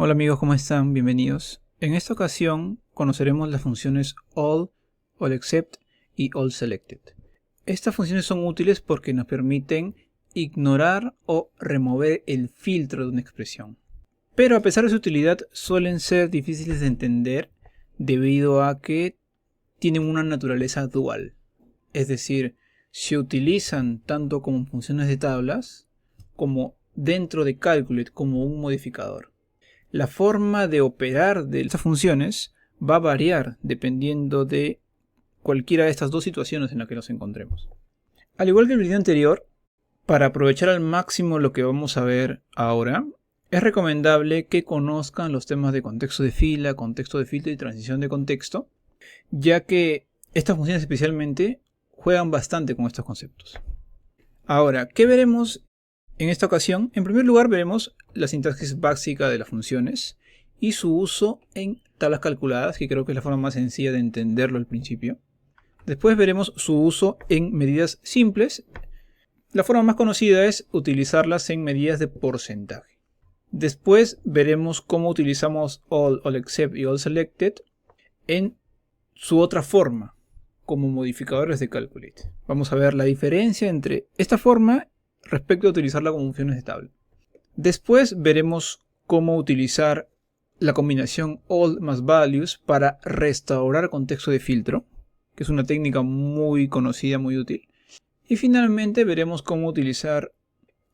Hola amigos, ¿cómo están? Bienvenidos. En esta ocasión conoceremos las funciones all, all-except y all-selected. Estas funciones son útiles porque nos permiten ignorar o remover el filtro de una expresión. Pero a pesar de su utilidad suelen ser difíciles de entender debido a que tienen una naturaleza dual. Es decir, se utilizan tanto como funciones de tablas como dentro de Calculate como un modificador. La forma de operar de estas funciones va a variar dependiendo de cualquiera de estas dos situaciones en las que nos encontremos. Al igual que el video anterior, para aprovechar al máximo lo que vamos a ver ahora, es recomendable que conozcan los temas de contexto de fila, contexto de filtro y transición de contexto, ya que estas funciones especialmente juegan bastante con estos conceptos. Ahora, ¿qué veremos en esta ocasión? En primer lugar veremos la sintaxis básica de las funciones y su uso en tablas calculadas, que creo que es la forma más sencilla de entenderlo al principio. Después veremos su uso en medidas simples. La forma más conocida es utilizarlas en medidas de porcentaje. Después veremos cómo utilizamos all, all-except y all-selected en su otra forma, como modificadores de Calculate. Vamos a ver la diferencia entre esta forma respecto a utilizarla como funciones de tabla. Después veremos cómo utilizar la combinación all más values para restaurar contexto de filtro, que es una técnica muy conocida, muy útil. Y finalmente veremos cómo utilizar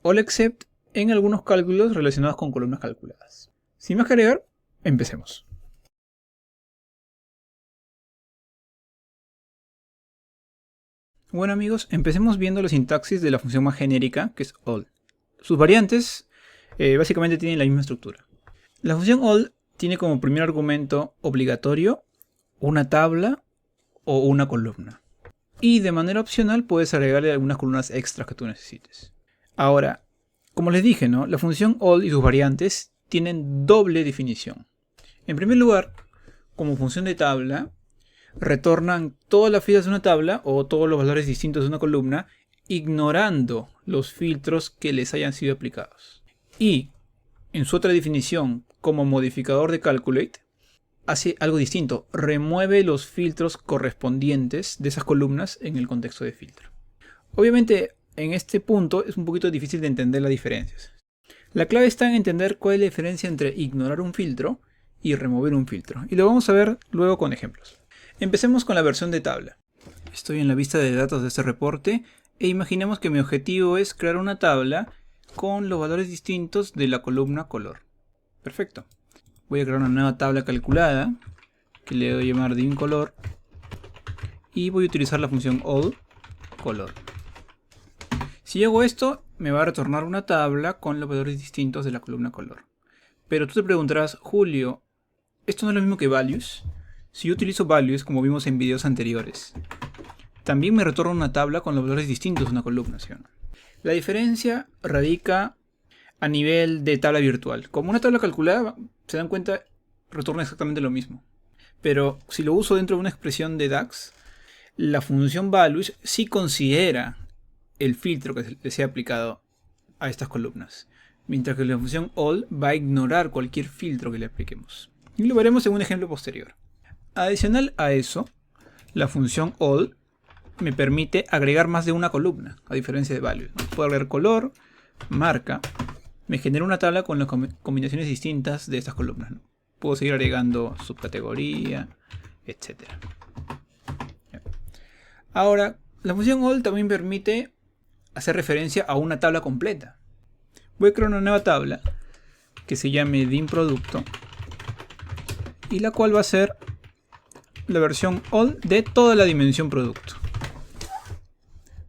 all except en algunos cálculos relacionados con columnas calculadas. Sin más que agregar, empecemos. Bueno amigos, empecemos viendo la sintaxis de la función más genérica, que es all. Sus variantes básicamente tienen la misma estructura. La función all tiene como primer argumento obligatorio una tabla o una columna. Y de manera opcional puedes agregarle algunas columnas extras que tú necesites. Ahora, como les dije, ¿no? La función all y sus variantes tienen doble definición. En primer lugar, como función de tabla, retornan todas las filas de una tabla o todos los valores distintos de una columna, ignorando los filtros que les hayan sido aplicados. Y en su otra definición, como modificador de Calculate, hace algo distinto, remueve los filtros correspondientes de esas columnas en el contexto de filtro. Obviamente, en este punto es un poquito difícil de entender las diferencias. La clave está en entender cuál es la diferencia entre ignorar un filtro y remover un filtro. Y lo vamos a ver luego con ejemplos. Empecemos con la versión de tabla. Estoy en la vista de datos de este reporte e imaginemos que mi objetivo es crear una tabla con los valores distintos de la columna color. Perfecto. Voy a crear una nueva tabla calculada que le voy a llamar dim color y voy a utilizar la función all color. Si hago esto, me va a retornar una tabla con los valores distintos de la columna color. Pero tú te preguntarás, Julio, ¿esto no es lo mismo que values? Si yo utilizo values, como vimos en videos anteriores, también me retorna una tabla con los valores distintos de una columna, ¿sí o no? La diferencia radica a nivel de tabla virtual. Como una tabla calculada, se dan cuenta, retorna exactamente lo mismo. Pero si lo uso dentro de una expresión de DAX, la función values sí considera el filtro que le sea aplicado a estas columnas, mientras que la función all va a ignorar cualquier filtro que le apliquemos. Y lo veremos en un ejemplo posterior. Adicional a eso, la función all me permite agregar más de una columna, a diferencia de values, ¿no? Puedo agregar color, marca, me genera una tabla con las combinaciones distintas de estas columnas, ¿no? Puedo seguir agregando subcategoría, etc. Ahora, la función all también permite hacer referencia a una tabla completa. Voy a crear una nueva tabla que se llame dim producto y la cual va a ser la versión all de toda la dimensión producto.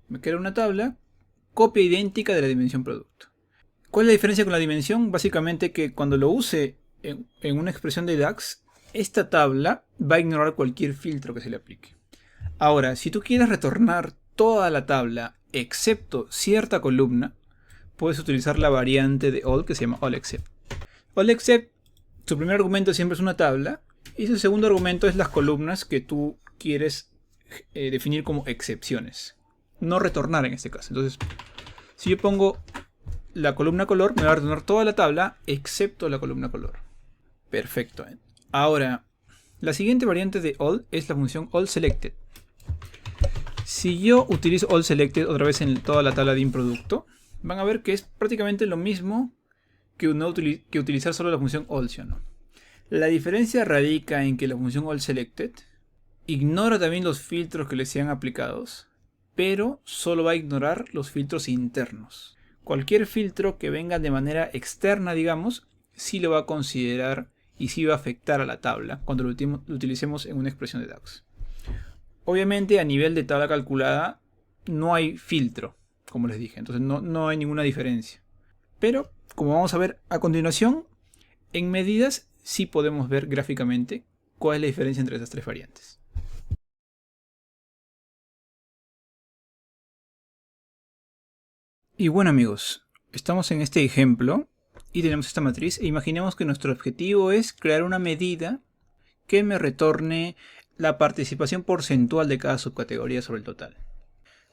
Me queda una tabla, copia idéntica de la dimensión producto. ¿Cuál es la diferencia con la dimensión? Básicamente que cuando lo use en una expresión de DAX, esta tabla va a ignorar cualquier filtro que se le aplique. Ahora, si tú quieres retornar toda la tabla excepto cierta columna, puedes utilizar la variante de all que se llama all except. All except, su primer argumento siempre es una tabla y su segundo argumento es las columnas que tú quieres definir como excepciones. No retornar en este caso. Entonces, si yo pongo la columna color, me va a retornar toda la tabla excepto la columna color. Perfecto. Ahora, la siguiente variante de all es la función allSelected. Si yo utilizo allSelected otra vez en toda la tabla de InProducto, van a ver que es prácticamente lo mismo que utilizar solo la función all, ¿sí o no? La diferencia radica en que la función allSelected ignora también los filtros que le sean aplicados, pero solo va a ignorar los filtros internos. Cualquier filtro que venga de manera externa, digamos, sí lo va a considerar y sí va a afectar a la tabla cuando lo utilicemos en una expresión de DAX. Obviamente a nivel de tabla calculada no hay filtro, como les dije, entonces no hay ninguna diferencia. Pero, como vamos a ver a continuación, en medidas sí podemos ver gráficamente cuál es la diferencia entre estas tres variantes. Y bueno amigos, estamos en este ejemplo y tenemos esta matriz e imaginemos que nuestro objetivo es crear una medida que me retorne la participación porcentual de cada subcategoría sobre el total.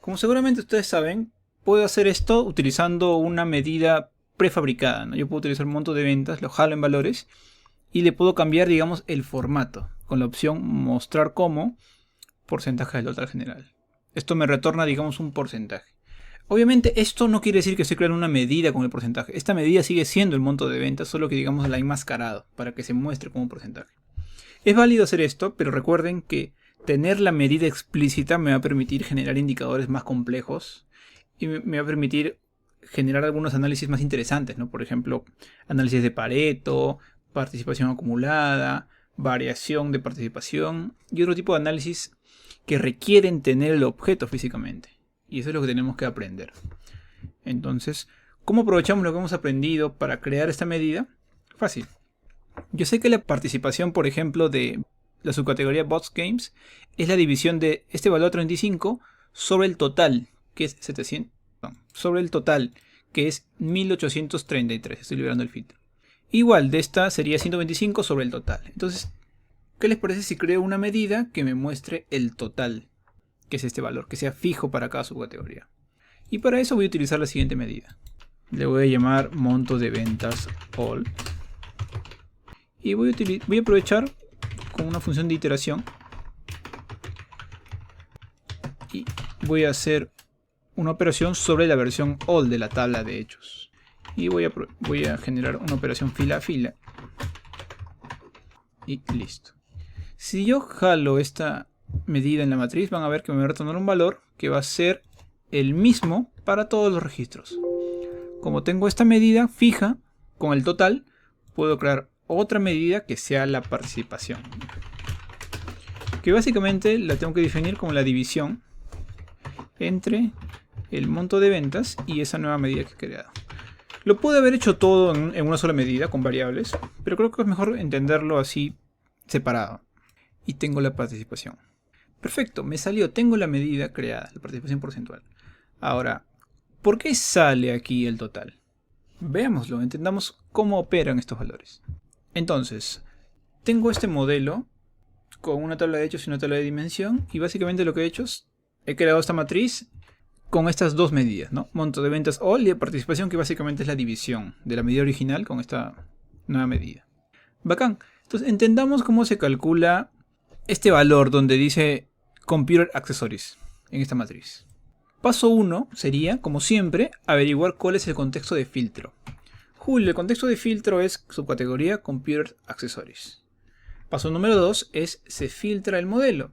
Como seguramente ustedes saben, puedo hacer esto utilizando una medida prefabricada, ¿no? Yo puedo utilizar un monto de ventas, lo jalo en valores y le puedo cambiar, digamos, el formato con la opción mostrar como porcentaje del total general. Esto me retorna, digamos, un porcentaje. Obviamente esto no quiere decir que estoy creando una medida con el porcentaje. Esta medida sigue siendo el monto de ventas, solo que, digamos, la he enmascarado para que se muestre como porcentaje. Es válido hacer esto, pero recuerden que tener la medida explícita me va a permitir generar indicadores más complejos y me va a permitir generar algunos análisis más interesantes, ¿no? Por ejemplo, análisis de Pareto, participación acumulada, variación de participación y otro tipo de análisis que requieren tener el objeto físicamente. Y eso es lo que tenemos que aprender. Entonces, ¿cómo aprovechamos lo que hemos aprendido para crear esta medida? Fácil. Yo sé que la participación, por ejemplo, de la subcategoría Bots Games es la división de este valor 35 sobre el total, que es 700, sobre el total, que es 1833. Estoy liberando el filtro. Igual, de esta sería 125 sobre el total. Entonces, ¿qué les parece si creo una medida que me muestre el total, que es este valor, que sea fijo para cada subcategoría? Y para eso voy a utilizar la siguiente medida. Le voy a llamar monto de ventas all. Y voy a aprovechar con una función de iteración. Y voy a hacer una operación sobre la versión all de la tabla de hechos. Y voy a generar una operación fila a fila. Y listo. Si yo jalo esta medida en la matriz, van a ver que me va a retornar un valor que va a ser el mismo para todos los registros. Como tengo esta medida fija con el total, puedo crear otra medida que sea la participación, que básicamente la tengo que definir como la división entre el monto de ventas y esa nueva medida que he creado. Lo pude haber hecho todo en una sola medida con variables, pero creo que es mejor entenderlo así separado. Y tengo la participación. Perfecto, me salió, tengo la medida creada, la participación porcentual. Ahora, ¿por qué sale aquí el total? Veámoslo, entendamos cómo operan estos valores. Entonces, tengo este modelo con una tabla de hechos y una tabla de dimensión. Y básicamente lo que he hecho es, he creado esta matriz con estas dos medidas, ¿no? Monto de ventas all y de participación, que básicamente es la división de la medida original con esta nueva medida. Bacán. Entonces, entendamos cómo se calcula este valor donde dice Computer Accessories en esta matriz. Paso 1 sería, como siempre, averiguar cuál es el contexto de filtro. Julio, el contexto de filtro es subcategoría Computer Accessories. Paso número 2 es se filtra el modelo.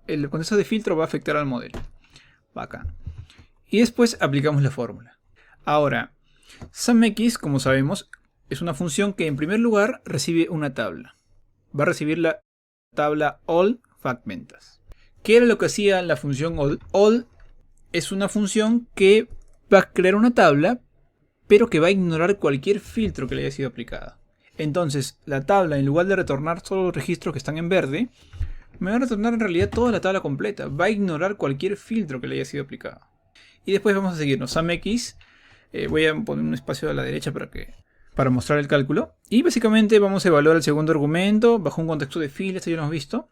El contexto de filtro va a afectar al modelo. Bacán. Y después aplicamos la fórmula. Ahora, SumX, como sabemos, es una función que en primer lugar recibe una tabla. Va a recibir la tabla all fact ventas. ¿Qué era lo que hacía la función all? All es una función que va a crear una tabla, pero que va a ignorar cualquier filtro que le haya sido aplicado. Entonces, la tabla, en lugar de retornar solo los registros que están en verde, me va a retornar en realidad toda la tabla completa. Va a ignorar cualquier filtro que le haya sido aplicado. Y después vamos a seguirnos. SumX, voy a poner un espacio a la derecha para mostrar el cálculo. Y básicamente vamos a evaluar el segundo argumento bajo un contexto de fila. Esto ya lo hemos visto.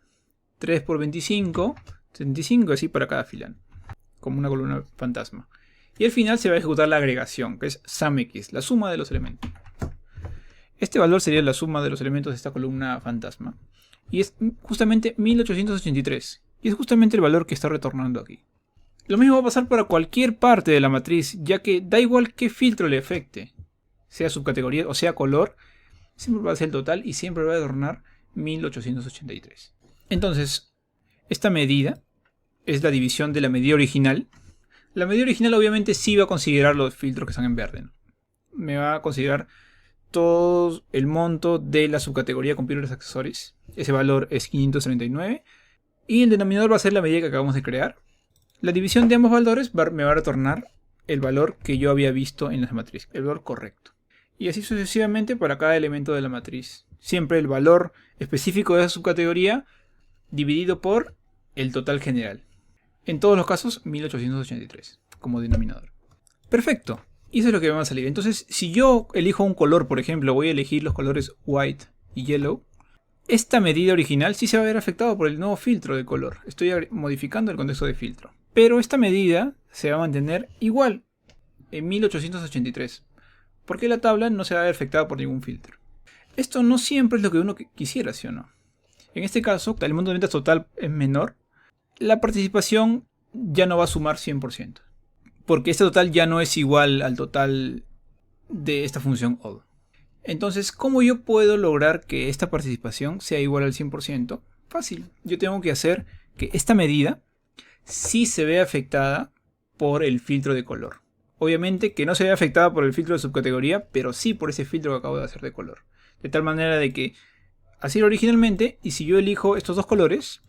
3 por 25, 75, así para cada fila, como una columna fantasma. Y al final se va a ejecutar la agregación, que es SumX, la suma de los elementos. Este valor sería la suma de los elementos de esta columna fantasma. Y es justamente 1883. Y es justamente el valor que está retornando aquí. Lo mismo va a pasar para cualquier parte de la matriz, ya que da igual qué filtro le afecte. Sea subcategoría o sea color, siempre va a ser el total y siempre va a retornar 1883. Entonces, esta medida es la división de la medida original. La medida original obviamente sí va a considerar los filtros que están en verde, ¿no? Me va a considerar todo el monto de la subcategoría Computers Accessories. Ese valor es 539. Y el denominador va a ser la medida que acabamos de crear. La división de ambos valores me va a retornar el valor que yo había visto en la matriz, el valor correcto. Y así sucesivamente para cada elemento de la matriz. Siempre el valor específico de esa subcategoría dividido por el total general. En todos los casos, 1883 como denominador. Perfecto. Y eso es lo que me va a salir. Entonces, si yo elijo un color, por ejemplo, voy a elegir los colores white y yellow. Esta medida original sí se va a ver afectada por el nuevo filtro de color. Estoy modificando el contexto de filtro. Pero esta medida se va a mantener igual en 1883. Porque la tabla no se va a ver afectada por ningún filtro. Esto no siempre es lo que uno quisiera, ¿sí o no? En este caso, el monto de ventas total es menor. La participación ya no va a sumar 100%. Porque este total ya no es igual al total de esta función all. Entonces, ¿cómo yo puedo lograr que esta participación sea igual al 100%? Fácil. Yo tengo que hacer que esta medida sí se vea afectada por el filtro de color. Obviamente que no se vea afectada por el filtro de subcategoría, pero sí por ese filtro que acabo de hacer de color. De tal manera de que así era originalmente, y si yo elijo estos dos colores,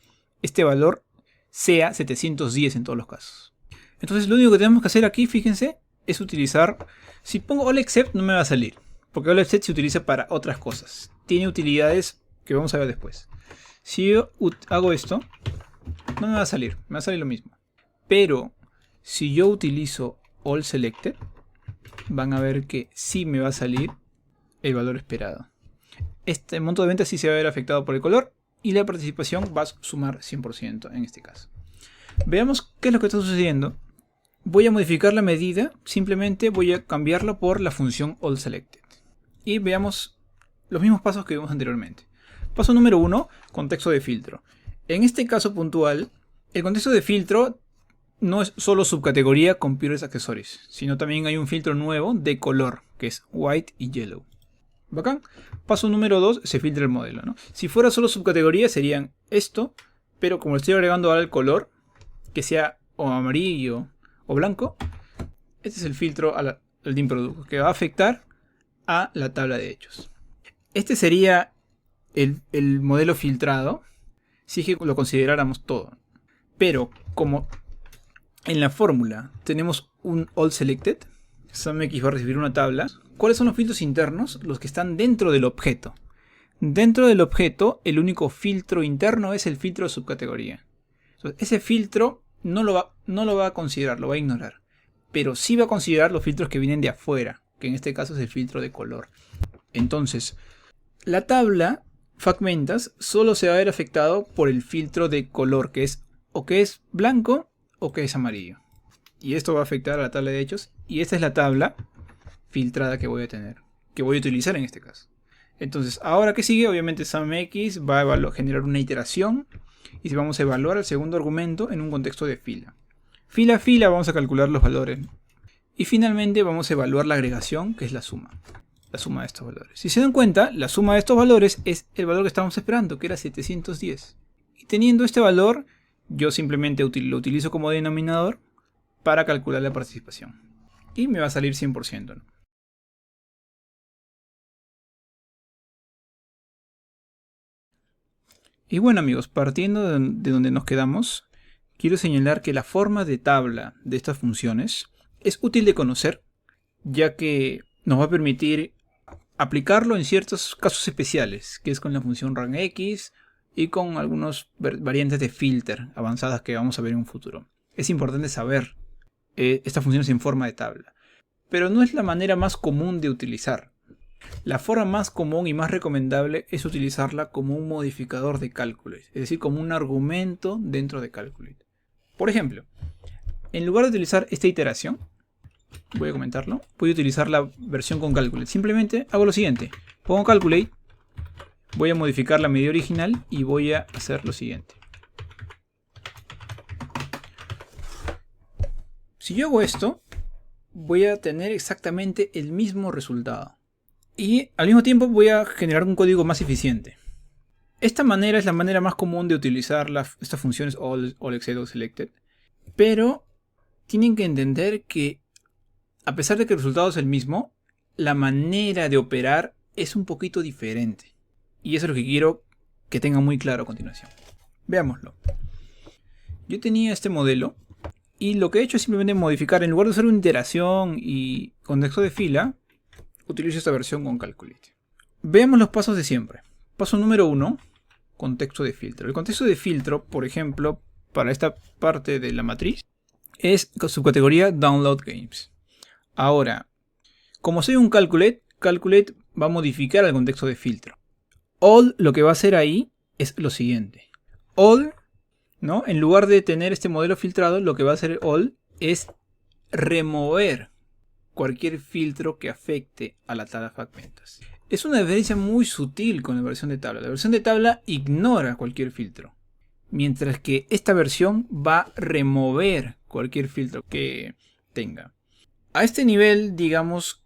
este valor sea 710 en todos los casos. Entonces lo único que tenemos que hacer aquí, fíjense, es utilizar... Si pongo all except no me va a salir, porque all except se utiliza para otras cosas. Tiene utilidades que vamos a ver después. Si yo hago esto, no me va a salir, me va a salir lo mismo. Pero si yo utilizo all selected, van a ver que sí me va a salir el valor esperado. Este monto de ventas sí se va a ver afectado por el color y la participación va a sumar 100% en este caso. Veamos qué es lo que está sucediendo. Voy a modificar la medida, simplemente voy a cambiarlo por la función allSelected. Y veamos los mismos pasos que vimos anteriormente. Paso número 1, contexto de filtro. En este caso puntual, el contexto de filtro no es solo subcategoría Computers Accessories, sino también hay un filtro nuevo de color, que es white y yellow. ¿Bacán? Paso número 2, se filtra el modelo, ¿no? Si fuera solo subcategoría serían esto, pero como le estoy agregando ahora el color, que sea o amarillo o blanco, este es el filtro al DIM Product, que va a afectar a la tabla de hechos. Este sería el modelo filtrado, si es que lo consideráramos todo. Pero como en la fórmula tenemos un all selected, SumX va a recibir una tabla. ¿Cuáles son los filtros internos? Los que están dentro del objeto. Dentro del objeto, el único filtro interno es el filtro de subcategoría. Entonces, ese filtro no lo va a considerar, lo va a ignorar. Pero sí va a considerar los filtros que vienen de afuera, que en este caso es el filtro de color. Entonces, la tabla FactVentas solo se va a ver afectado por el filtro de color, que es o que es blanco o que es amarillo. Y esto va a afectar a la tabla de hechos. Y esta es la tabla filtrada que voy a tener, que voy a utilizar en este caso. Entonces, ahora que sigue, obviamente SumX va a generar una iteración. Y vamos a evaluar el segundo argumento en un contexto de fila. Fila a fila vamos a calcular los valores. Y finalmente vamos a evaluar la agregación, que es la suma. La suma de estos valores. Si se dan cuenta, la suma de estos valores es el valor que estábamos esperando, que era 710. Y teniendo este valor, yo simplemente lo utilizo como denominador para calcular la participación. Y me va a salir 100%, ¿no? Y bueno amigos, partiendo de donde nos quedamos, quiero señalar que la forma de tabla de estas funciones es útil de conocer, ya que nos va a permitir aplicarlo en ciertos casos especiales, que es con la función RANX y con algunas variantes de filter avanzadas que vamos a ver en un futuro. Es importante saber estas funciones en forma de tabla, pero no es la manera más común de utilizar. La forma más común y más recomendable es utilizarla como un modificador de Calculate, es decir, como un argumento dentro de Calculate. Por ejemplo, en lugar de utilizar esta iteración, voy a comentarlo, voy a utilizar la versión con Calculate. Simplemente hago lo siguiente, Pongo calculate, voy a modificar la medida original y voy a hacer lo siguiente. Si yo hago esto, voy a tener exactamente el mismo resultado. Y al mismo tiempo voy a generar un código más eficiente. Esta manera es la manera más común de utilizar estas funciones all, exceed, all selected. Pero tienen que entender que, a pesar de que el resultado es el mismo, la manera de operar es un poquito diferente. Y eso es lo que quiero que tengan muy claro a continuación. Veámoslo. Yo tenía este modelo. Y lo que he hecho es simplemente modificar, en lugar de usar una iteración y contexto de fila, utilizo esta versión con calculate. Veamos los pasos de siempre. Paso número 1, contexto de filtro. El contexto de filtro, por ejemplo, para esta parte de la matriz, es subcategoría download games. Ahora, como soy un calculate va a modificar el contexto de filtro. All lo que va a hacer ahí es lo siguiente. All, ¿no? En lugar de tener este modelo filtrado, lo que va a hacer all es remover cualquier filtro que afecte a la tabla fragmentos. Es una diferencia muy sutil con la versión de tabla. La versión de tabla ignora cualquier filtro, mientras que esta versión va a remover cualquier filtro que tenga. A este nivel, digamos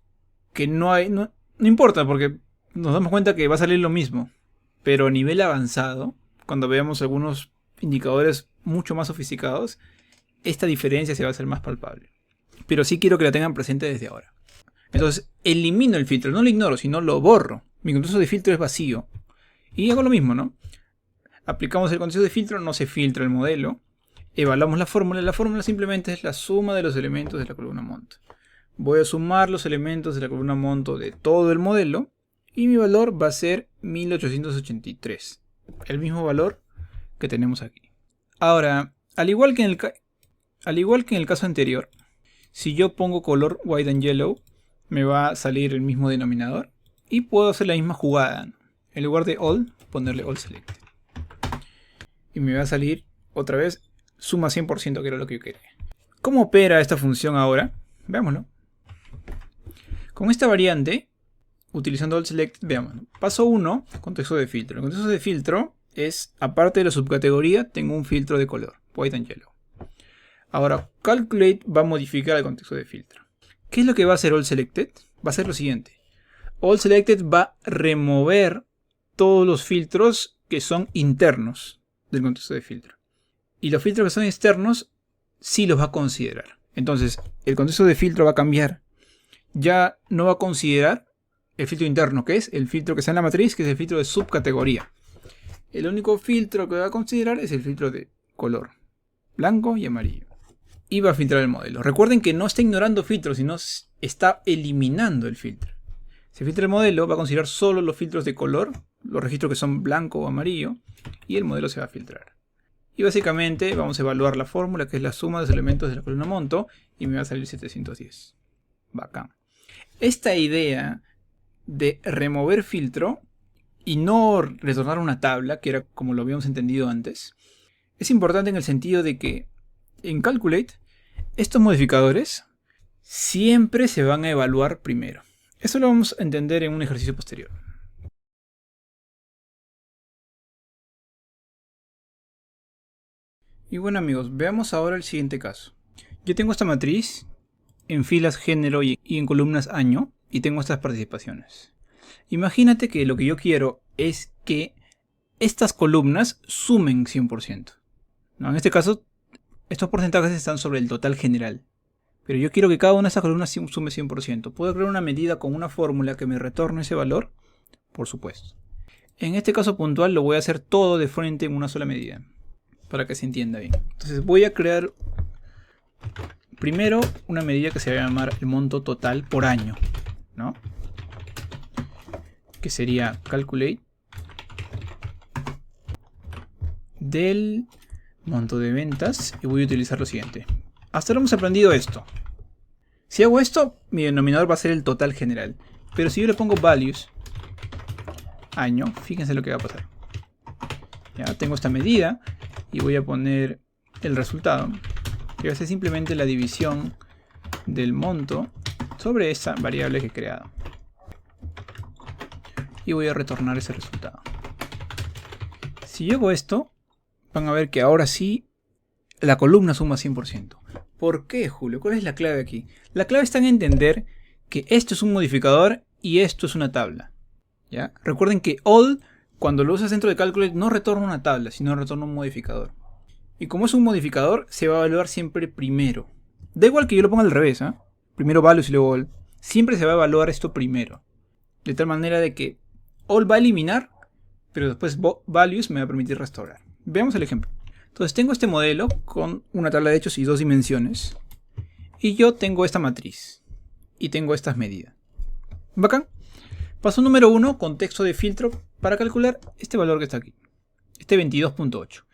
que no importa, porque nos damos cuenta que va a salir lo mismo. Pero a nivel avanzado, cuando veamos algunos indicadores mucho más sofisticados, esta diferencia se va a hacer más palpable. Pero sí quiero que la tengan presente desde ahora. Entonces, elimino el filtro, no lo ignoro, sino lo borro. Mi contexto de filtro es vacío. Y hago lo mismo, ¿no? Aplicamos el contexto de filtro, no se filtra el modelo. Evaluamos la fórmula. La fórmula simplemente es la suma de los elementos de la columna monto. Voy a sumar los elementos de la columna monto de todo el modelo. Y mi valor va a ser 1883. El mismo valor que tenemos aquí. Ahora, al igual que en el caso anterior, si yo pongo color white and yellow, me va a salir el mismo denominador. Y puedo hacer la misma jugada. En lugar de all, ponerle all selected. Y me va a salir otra vez suma 100%, que era lo que yo quería. ¿Cómo opera esta función ahora? Veámoslo. Con esta variante, utilizando all select, veamos. Paso 1, contexto de filtro. El contexto de filtro es, aparte de la subcategoría, tengo un filtro de color, white and yellow. Ahora, calculate va a modificar el contexto de filtro. ¿Qué es lo que va a hacer all selected? Va a ser lo siguiente. All selected va a remover todos los filtros que son internos del contexto de filtro. Y los filtros que son externos sí los va a considerar. Entonces, el contexto de filtro va a cambiar. Ya no va a considerar el filtro interno, que es el filtro que está en la matriz, que es el filtro de subcategoría. El único filtro que va a considerar es el filtro de color, blanco y amarillo. Y va a filtrar el modelo. Recuerden que no está ignorando filtros, sino está eliminando el filtro. Si filtra el modelo, va a considerar solo los filtros de color, los registros que son blanco o amarillo, y el modelo se va a filtrar. Y básicamente vamos a evaluar la fórmula, que es la suma de los elementos de la columna monto, y me va a salir 710. Bacán. Esta idea de remover filtro y no retornar una tabla, que era como lo habíamos entendido antes, es importante en el sentido de que en Calculate estos modificadores siempre se van a evaluar primero. Eso lo vamos a entender en un ejercicio posterior. Y bueno amigos, veamos ahora el siguiente caso. Yo tengo esta matriz en filas género y en columnas año, y tengo estas participaciones. Imagínate que lo que yo quiero es que estas columnas sumen 100%. ¿No? En este caso, estos porcentajes están sobre el total general. Pero yo quiero que cada una de estas columnas sume 100%. ¿Puedo crear una medida con una fórmula que me retorne ese valor? Por supuesto. En este caso puntual lo voy a hacer todo de frente en una sola medida, para que se entienda bien. Entonces voy a crear primero una medida que se va a llamar el monto total por año, ¿no? Que sería calculate del monto de ventas, y voy a utilizar lo siguiente. Hasta ahora hemos aprendido esto. Si hago esto, mi denominador va a ser el total general. Pero si yo le pongo values año, fíjense lo que va a pasar. Ya tengo esta medida y voy a poner el resultado, que va a ser simplemente la división del monto sobre esa variable que he creado. y voy a retornar ese resultado. Si yo hago esto, van a ver que ahora sí la columna suma 100%. ¿Por qué, Julio? ¿Cuál es la clave aquí? La clave está en entender que esto es un modificador y esto es una tabla, ¿ya? Recuerden que all, cuando lo usas dentro de Calculate, no retorna una tabla, sino retorna un modificador. Y como es un modificador, se va a evaluar siempre primero. Da igual que yo lo ponga al revés, ¿eh? Primero values y luego all. Siempre se va a evaluar esto primero. De tal manera de que all va a eliminar, pero después values me va a permitir restaurar. Veamos el ejemplo. Entonces tengo este modelo con una tabla de hechos y 2 dimensiones. Y yo tengo esta matriz. Y tengo estas medidas. Bacán. Paso número 1, contexto de filtro para calcular este valor que está aquí. Este 22.8.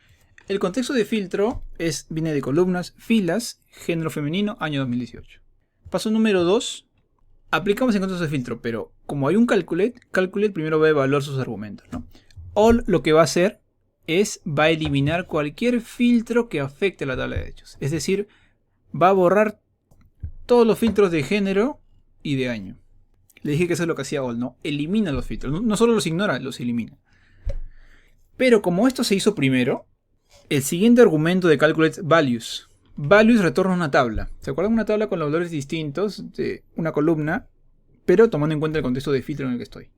El contexto de filtro viene de columnas, filas, género femenino, año 2018. Paso número 2. Aplicamos el contexto de filtro, pero como hay un calculate primero va a evaluar sus argumentos, ¿no? All lo que va a hacer va a eliminar cualquier filtro que afecte a la tabla de hechos. Es decir, va a borrar todos los filtros de género y de año. Le dije que eso es lo que hacía all, ¿no? Elimina los filtros. No solo los ignora, los elimina. Pero como esto se hizo primero, el siguiente argumento de calculate es values. Values retorna una tabla. ¿Se acuerdan? Una tabla con los valores distintos de una columna, pero tomando en cuenta el contexto de filtro en el que estoy.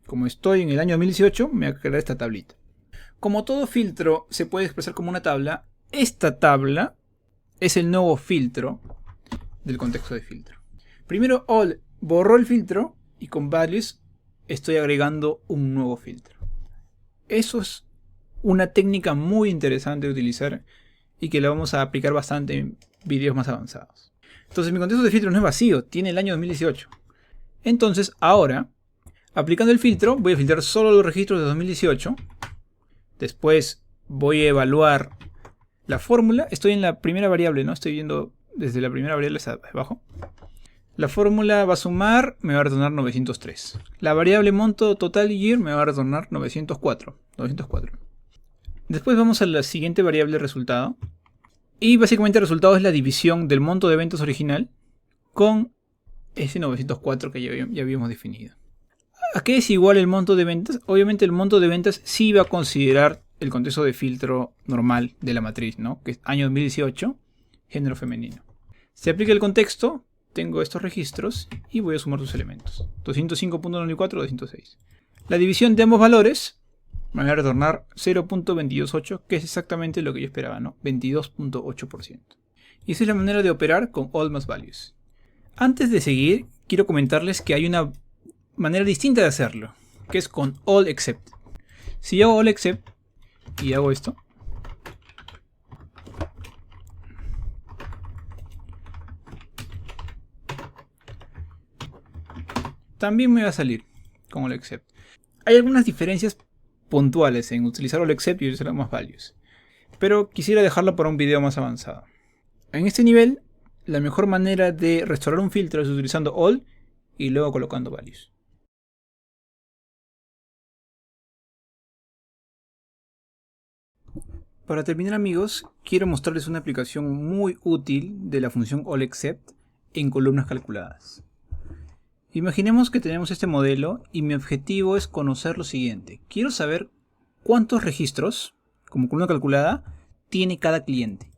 Como estoy en el año 2018, me va a crear esta tablita. Como todo filtro se puede expresar como una tabla, esta tabla es el nuevo filtro del contexto de filtro. Primero all borró el filtro y con values estoy agregando un nuevo filtro. Eso es una técnica muy interesante de utilizar y que la vamos a aplicar bastante en videos más avanzados. Entonces mi contexto de filtro no es vacío, tiene el año 2018. Entonces ahora, aplicando el filtro, voy a filtrar solo los registros de 2018. Después voy a evaluar la fórmula. Estoy en la primera variable, ¿no? Estoy viendo desde la primera variable hacia abajo. La fórmula va a sumar, me va a retornar 903. La variable monto total year me va a retornar 904. Después vamos a la siguiente variable resultado. Y básicamente el resultado es la división del monto de ventas original con ese 904 que ya habíamos definido. ¿A qué es igual el monto de ventas? Obviamente el monto de ventas sí va a considerar el contexto de filtro normal de la matriz, ¿no? Que es año 2018, género femenino. Se aplica el contexto, tengo estos registros y voy a sumar sus elementos. 205.94, 206. La división de ambos valores me va a retornar 0.228, que es exactamente lo que yo esperaba, ¿no? 22.8%. Y esa es la manera de operar con all más values. Antes de seguir, quiero comentarles que hay una manera distinta de hacerlo, que es con all except. Si yo hago all except y hago esto, también me va a salir con all except. Hay algunas diferencias puntuales en utilizar all except y utilizar más values, pero quisiera dejarlo para un video más avanzado. En este nivel, la mejor manera de restaurar un filtro es utilizando all y luego colocando values. Para terminar, amigos, quiero mostrarles una aplicación muy útil de la función allExcept en columnas calculadas. Imaginemos que tenemos este modelo y mi objetivo es conocer lo siguiente. Quiero saber cuántos registros, como columna calculada, tiene cada cliente.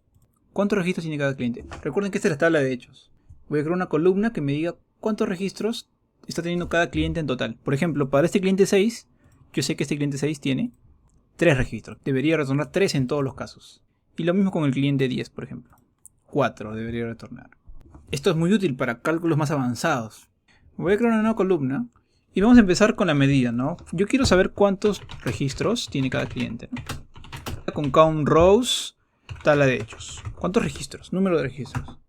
¿Cuántos registros tiene cada cliente? Recuerden que esta es la tabla de hechos. Voy a crear una columna que me diga cuántos registros está teniendo cada cliente en total. Por ejemplo, para este cliente 6, yo sé que este cliente 6 tiene 3 registros. Debería retornar 3 en todos los casos. Y lo mismo con el cliente 10, por ejemplo. 4 debería retornar. Esto es muy útil para cálculos más avanzados. Voy a crear una nueva columna y vamos a empezar con la medida, ¿no? Yo quiero saber cuántos registros tiene cada cliente, ¿no? Con count rows, tabla de hechos. ¿Cuántos registros? Número de registros.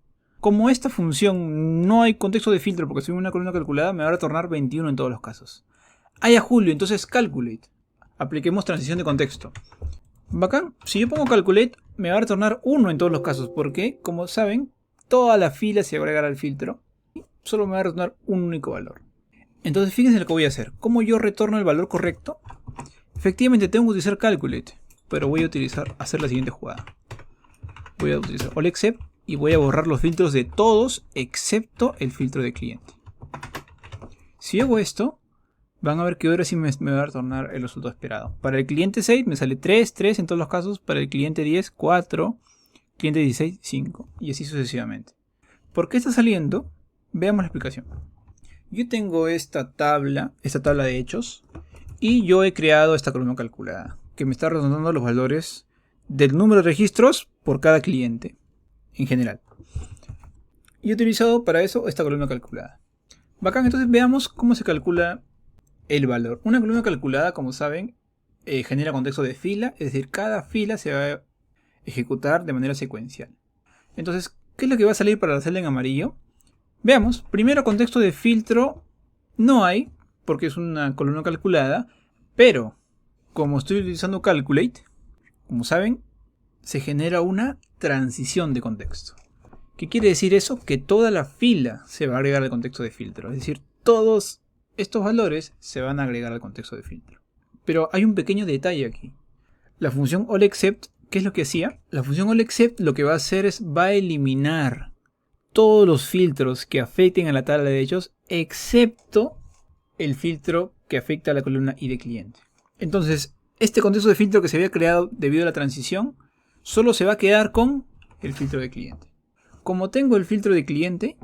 Como esta función no hay contexto de filtro porque soy una columna calculada, me va a retornar 21 en todos los casos. Ah, ya, Julio, entonces calculate. Apliquemos transición de contexto. Bacán. Si yo pongo calculate, me va a retornar 1 en todos los casos. Porque, como saben, toda la fila se agregará al filtro. Y solo me va a retornar un único valor. Entonces, fíjense lo que voy a hacer. ¿Cómo yo retorno el valor correcto? Efectivamente, tengo que utilizar calculate. Pero voy a hacer la siguiente jugada. Voy a utilizar allExcept y voy a borrar los filtros de todos excepto el filtro de cliente. Si hago esto, van a ver que ahora sí me va a retornar el resultado esperado. Para el cliente 6 me sale 3, 3 en todos los casos. Para el cliente 10, 4. Cliente 16, 5. Y así sucesivamente. ¿Por qué está saliendo? Veamos la explicación. Yo tengo esta tabla de hechos. Y yo he creado esta columna calculada, que me está retornando los valores del número de registros por cada cliente, en general. Y he utilizado para eso esta columna calculada. Bacán, entonces veamos cómo se calcula el valor. Una columna calculada, como saben, genera contexto de fila, es decir, cada fila se va a ejecutar de manera secuencial. Entonces, ¿qué es lo que va a salir para la celda en amarillo? Veamos, primero contexto de filtro no hay, porque es una columna calculada, pero como estoy utilizando Calculate, como saben, se genera una transición de contexto. ¿Qué quiere decir eso? Que toda la fila se va a agregar al contexto de filtro, es decir, todos estos valores se van a agregar al contexto de filtro. Pero hay un pequeño detalle aquí. La función allExcept, ¿qué es lo que hacía? La función allExcept lo que va a hacer es va a eliminar todos los filtros que afecten a la tabla de hechos, excepto el filtro que afecta a la columna ID cliente. Entonces, este contexto de filtro que se había creado debido a la transición, solo se va a quedar con el filtro de cliente. Como tengo el filtro de cliente,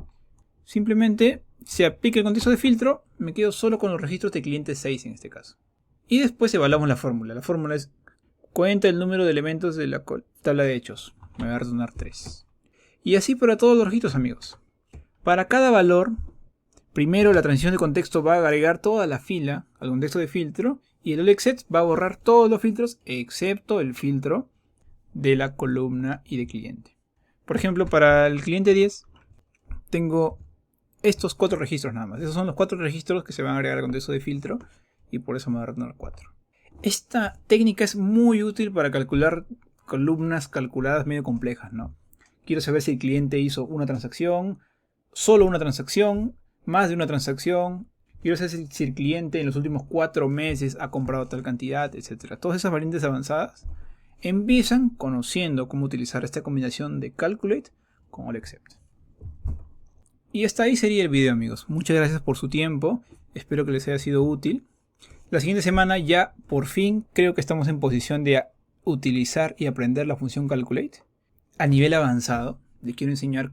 simplemente se aplica el contexto de filtro, me quedo solo con los registros de cliente 6 en este caso. Y después evaluamos la fórmula. La fórmula es cuenta el número de elementos de la tabla de hechos. Me va a retornar 3. Y así para todos los registros, amigos. Para cada valor, primero la transición de contexto va a agregar toda la fila al contexto de filtro y el allExcept va a borrar todos los filtros excepto el filtro de la columna y de cliente. Por ejemplo, para el cliente 10 tengo estos 4 registros nada más. Esos son los 4 registros que se van a agregar al contexto de filtro y por eso me va a retornar 4. Esta técnica es muy útil para calcular columnas calculadas medio complejas, ¿no? Quiero saber si el cliente hizo una transacción, solo una transacción, más de una transacción. Quiero saber si el cliente en los últimos 4 meses ha comprado tal cantidad, etc. Todas esas variantes avanzadas empiezan conociendo cómo utilizar esta combinación de Calculate con allExcept. Y hasta ahí sería el video, amigos. Muchas gracias por su tiempo. Espero que les haya sido útil. La siguiente semana ya por fin creo que estamos en posición de utilizar y aprender la función Calculate a nivel avanzado. Les quiero enseñar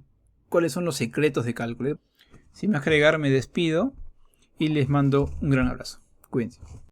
cuáles son los secretos de Calculate. Sin más que agregar, me despido y les mando un gran abrazo. Cuídense.